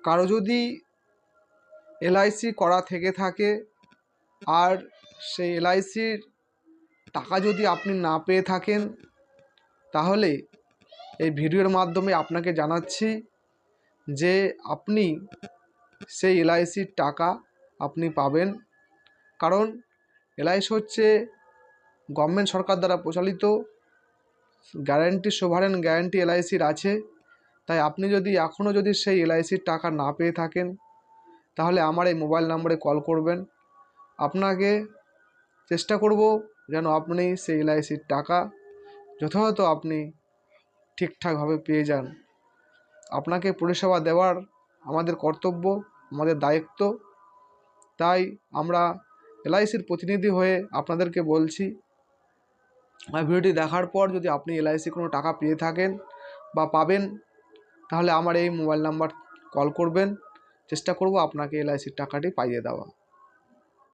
কারো যদি এলআইসি করা থেকে থাকে আর সেই এলআইসির টাকা যদি আপনি না পেয়ে থাকেন, তাহলে এই ভিডিওর মাধ্যমে আপনাকে জানাচ্ছি যে আপনি সেই এলআইসির টাকা আপনি পাবেন। কারণ এলআইসি হচ্ছে গভর্নমেন্ট সরকার দ্বারা প্রচলিত, গ্যারান্টি সোভারেন গ্যারান্টি এলআইসির আছে। তাই আপনি যদি এখনও যদি সেই এলআইসির টাকা না পেয়ে থাকেন, তাহলে আমার এই মোবাইল নম্বরে কল করবেন। আপনাকে চেষ্টা করব যেন আপনি সেই এলআইসির টাকা যথাযথ আপনি ঠিকঠাকভাবে পেয়ে যান। আপনাকে পরিষেবা দেওয়ার আমাদের কর্তব্য, আমাদের দায়িত্ব। তাই আমরা এলআইসির প্রতিনিধি হয়ে আপনাদেরকে বলছি, আর ভিডিওটি দেখার পর যদি আপনি এলআইসি কোনো টাকা পেয়ে থাকেন বা পাবেন, তাহলে আমার এই মোবাইল নাম্বার কল করবেন। চেষ্টা করব আপনাকে এলআইসির টাকাটি পাইয়ে দেওয়া।